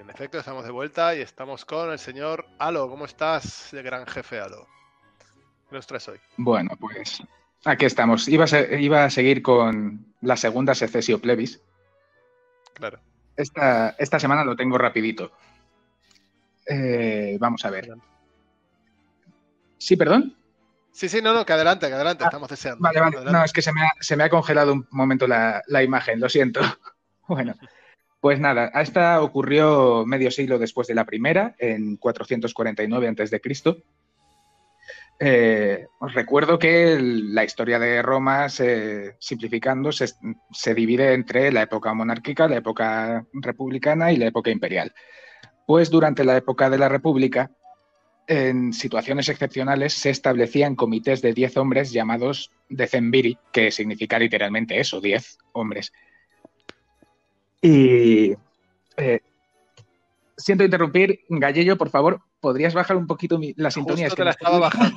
En efecto, estamos de vuelta y estamos con el señor Alo. ¿Cómo estás, el gran jefe Alo? ¿Qué nos traes hoy? Bueno, pues aquí estamos. Iba a seguir con la segunda secesio plebis. Claro. Esta semana lo tengo rapidito. Vamos a ver. Adelante. ¿Sí, perdón? Sí, no, que adelante, estamos deseando. Vale. Adelante. No, es que se me ha congelado un momento la imagen, lo siento. Bueno, pues nada, esta ocurrió medio siglo después de la primera, en 449 a.C. Os recuerdo que la historia de Roma, simplificando, se divide entre la época monárquica, la época republicana y la época imperial. Pues durante la época de la República, en situaciones excepcionales, se establecían comités de 10 hombres llamados decemviri, que significa literalmente eso, 10 hombres. Y siento interrumpir, Gallello, por favor, ¿podrías bajar un poquito la sintonía? Justo te la estaba bajando.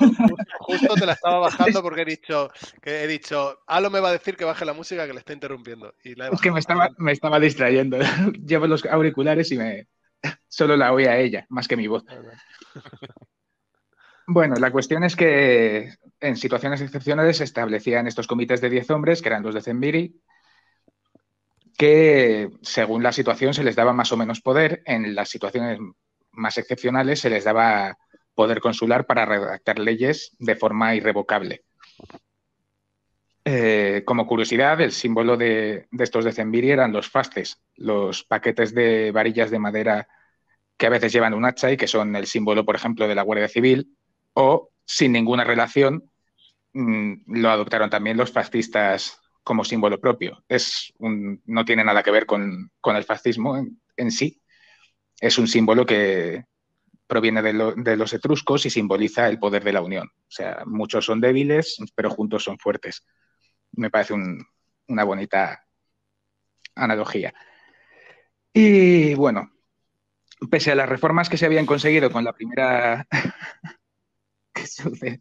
Justo te la estaba bajando porque he dicho, Alo me va a decir que baje la música que le está interrumpiendo. Y la he bajado. Es que me estaba distrayendo. Llevo los auriculares y solo la oía a ella, más que mi voz. Bueno, la cuestión es que en situaciones excepcionales se establecían estos comités de 10 hombres, que eran los decemviri, que según la situación se les daba más o menos poder. En las situaciones más excepcionales se les daba poder consular para redactar leyes de forma irrevocable. Como curiosidad, el símbolo de estos decemviri eran los fasces, los paquetes de varillas de madera que a veces llevan un hacha y que son el símbolo, por ejemplo, de la Guardia Civil, o sin ninguna relación, lo adoptaron también los fascistas como símbolo propio. No tiene nada que ver con el fascismo en sí. Es un símbolo que proviene de los etruscos y simboliza el poder de la unión. O sea, muchos son débiles, pero juntos son fuertes. Me parece una bonita analogía. Y bueno, pese a las reformas que se habían conseguido con la primera... ¿Qué sucede?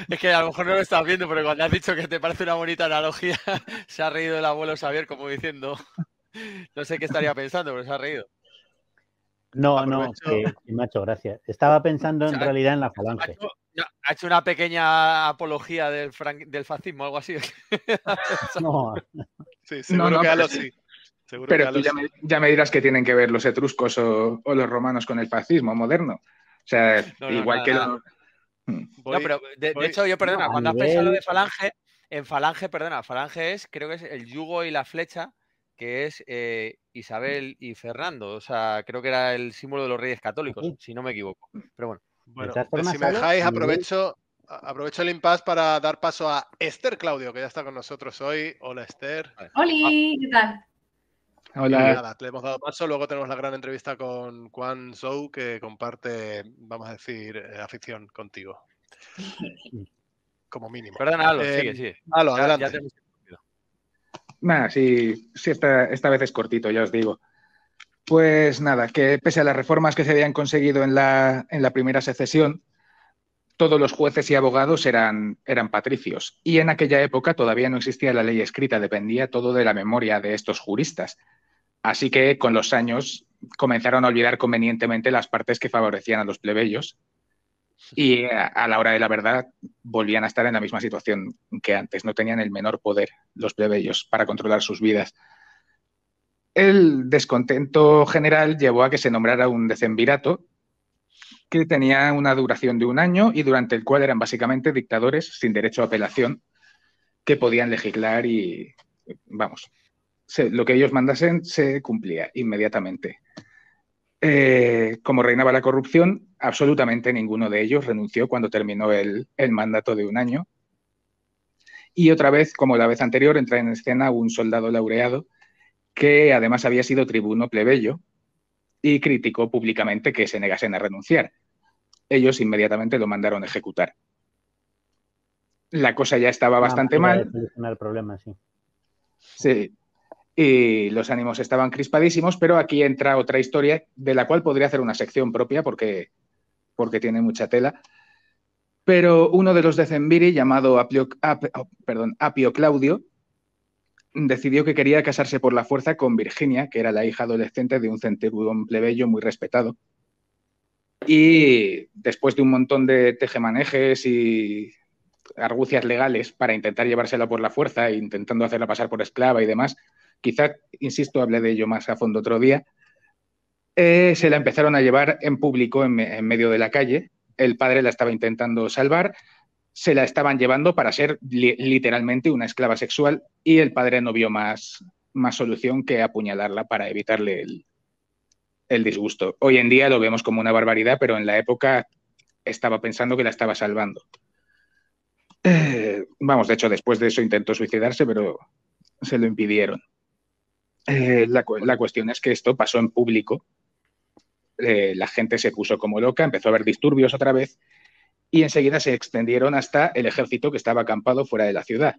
Es que a lo mejor no lo estás viendo, pero cuando has dicho que te parece una bonita analogía, se ha reído el abuelo Xavier como diciendo, no sé qué estaría pensando, pero se ha reído. No, que me ha hecho gracia. Estaba pensando en realidad en la falange. Ha hecho una pequeña apología del fascismo, algo así. No. Sí, seguro que Alo sí. Pero tú ya me dirás que tienen que ver los etruscos o los romanos con el fascismo moderno. O sea, igual que nada. Pero de hecho, yo, perdona, cuando has pensado lo de falange, en falange, perdona, falange creo que es el yugo y la flecha, que es Isabel y Fernando. O sea, creo que era el símbolo de los reyes católicos, si no me equivoco. Pero bueno. Bueno, si me dejáis, aprovecho el impasse para dar paso a Esther Claudio, que ya está con nosotros hoy. Hola, Esther. Hola, ¿qué tal? Hola. Nada, le hemos dado paso. Luego tenemos la gran entrevista con Quan Zhou, que comparte, vamos a decir, afición contigo. Como mínimo. Perdona, Alo, sigue. Alo, adelante. Nada, sí, esta vez es cortito, ya os digo. Pues nada, que pese a las reformas que se habían conseguido en la primera secesión, todos los jueces y abogados eran patricios. Y en aquella época todavía no existía la ley escrita, dependía todo de la memoria de estos juristas. Así que con los años comenzaron a olvidar convenientemente las partes que favorecían a los plebeyos y a la hora de la verdad volvían a estar en la misma situación que antes. No tenían el menor poder los plebeyos para controlar sus vidas. El descontento general llevó a que se nombrara un decemvirato que tenía una duración de 1 año y durante el cual eran básicamente dictadores sin derecho a apelación que podían legislar y, vamos, lo que ellos mandasen se cumplía inmediatamente. Como reinaba la corrupción, absolutamente ninguno de ellos renunció cuando terminó el mandato de 1 año. Y otra vez, como la vez anterior, entra en escena un soldado laureado que además había sido tribuno plebeyo y criticó públicamente que se negasen a renunciar. Ellos inmediatamente lo mandaron a ejecutar. La cosa ya estaba bastante mal. Solucionar el problema, sí. Sí. Y los ánimos estaban crispadísimos, pero aquí entra otra historia de la cual podría hacer una sección propia porque tiene mucha tela. Pero uno de los decemviri, llamado Apio Claudio, decidió que quería casarse por la fuerza con Virginia, que era la hija adolescente de un centurión plebeyo muy respetado. Y después de un montón de tejemanejes y argucias legales para intentar llevársela por la fuerza, intentando hacerla pasar por esclava y demás, quizá, insisto, hablé de ello más a fondo otro día, se la empezaron a llevar en público en medio de la calle. El padre la estaba intentando salvar, se la estaban llevando para ser literalmente una esclava sexual y el padre no vio más solución que apuñalarla para evitarle el disgusto. Hoy en día lo vemos como una barbaridad, pero en la época estaba pensando que la estaba salvando. Vamos, de hecho, después de eso intentó suicidarse, pero se lo impidieron. La cuestión es que esto pasó en público. La gente se puso como loca, empezó a haber disturbios otra vez y enseguida se extendieron hasta el ejército que estaba acampado fuera de la ciudad.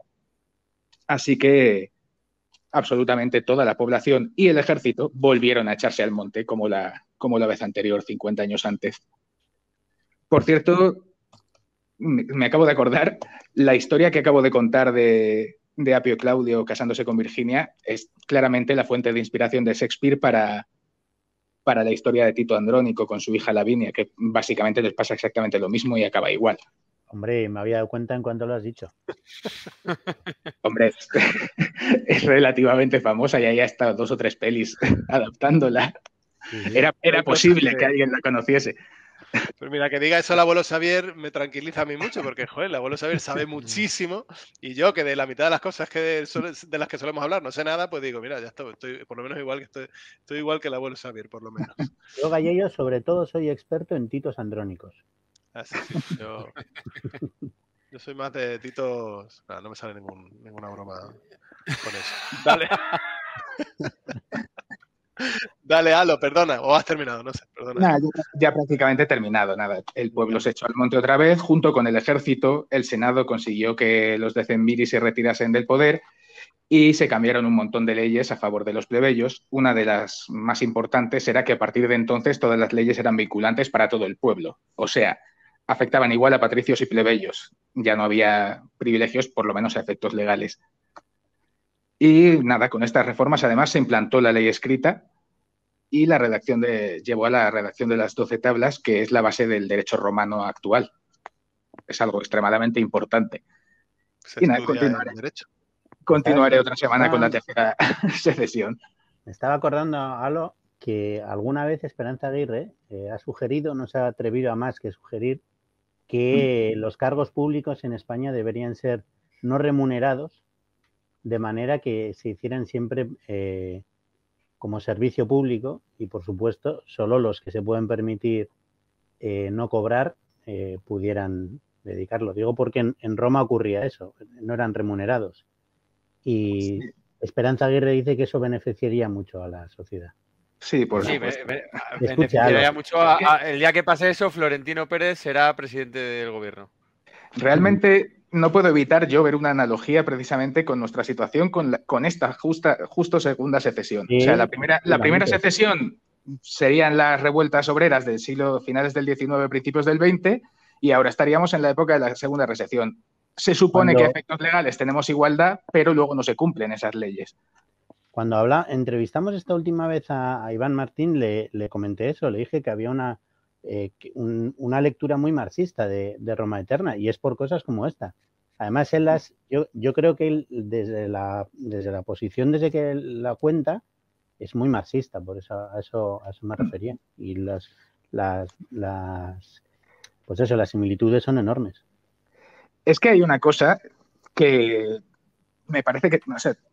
Así que absolutamente toda la población y el ejército volvieron a echarse al monte como la vez anterior, 50 años antes. Por cierto, me acabo de acordar, la historia que acabo de contar de Apio Claudio casándose con Virginia es claramente la fuente de inspiración de Shakespeare para la historia de Tito Andrónico con su hija Lavinia, que básicamente les pasa exactamente lo mismo y acaba igual. Hombre, me había dado cuenta en cuanto lo has dicho. Hombre, es relativamente famosa y ahí ha estado 2 o 3 pelis adaptándola. Sí. Era posible que alguien la conociese. Pues mira, que diga eso el abuelo Xavier me tranquiliza a mí mucho, porque joder, el abuelo Xavier sabe muchísimo y yo, que de la mitad de las cosas de las que solemos hablar no sé nada, pues digo, mira, ya estoy por lo menos igual que estoy igual que el abuelo Xavier, por lo menos. Yo, Gallello, sobre todo soy experto en titos andrónicos. Sí. Yo soy más de titos... No me sale ninguna broma con eso. Dale. Dale, Alo, perdona, o has terminado, no sé, perdona. Nada, ya prácticamente he terminado, nada. El pueblo se echó al monte otra vez, junto con el ejército, el Senado consiguió que los decemviris se retirasen del poder y se cambiaron un montón de leyes a favor de los plebeyos. Una de las más importantes era que a partir de entonces todas las leyes eran vinculantes para todo el pueblo. O sea, afectaban igual a patricios y plebeyos. Ya no había privilegios, por lo menos a efectos legales. Y nada, con estas reformas además se implantó la ley escrita y llevó a la redacción de las 12 tablas, que es la base del derecho romano actual. Es algo extremadamente importante. Y nada, continuaré otra semana con la tercera secesión. Me estaba acordando, Alo, que alguna vez Esperanza Aguirre ha sugerido, no se ha atrevido a más que sugerir, que los cargos públicos en España deberían ser no remunerados, de manera que se hicieran siempre como servicio público y, por supuesto, solo los que se pueden permitir no cobrar pudieran dedicarlo. Digo porque en Roma ocurría eso, no eran remunerados. Y sí. Esperanza Aguirre dice que eso beneficiaría mucho a la sociedad. Sí, por supuesto. Beneficiaría mucho. El día que pase eso, Florentino Pérez será presidente del gobierno. Realmente no puedo evitar yo ver una analogía precisamente con nuestra situación con esta justo segunda secesión. Sí, o sea, la primera secesión serían las revueltas obreras del siglo finales del XIX, principios del XX, y ahora estaríamos en la época de la segunda recesión. Se supone que a efectos legales tenemos igualdad, pero luego no se cumplen esas leyes. Cuando entrevistamos esta última vez a Iván Martín, le comenté eso, le dije que había una lectura muy marxista de Roma Eterna, y es por cosas como esta. Además, yo creo que él, desde la posición desde que la cuenta, es muy marxista, por eso a eso me refería. Y las similitudes son enormes. Es que hay una cosa que me parece que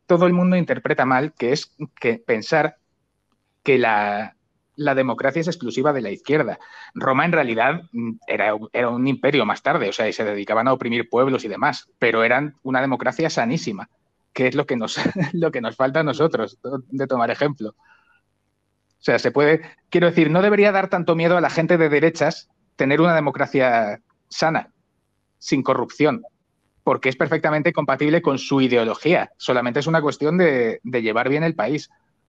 todo el mundo interpreta mal, que es que pensar que la democracia es exclusiva de la izquierda. Roma en realidad era un imperio más tarde, o sea, y se dedicaban a oprimir pueblos y demás, pero eran una democracia sanísima, que es lo que nos falta a nosotros de tomar ejemplo. O sea, quiero decir, no debería dar tanto miedo a la gente de derechas tener una democracia sana, sin corrupción, porque es perfectamente compatible con su ideología. Solamente es una cuestión de llevar bien el país.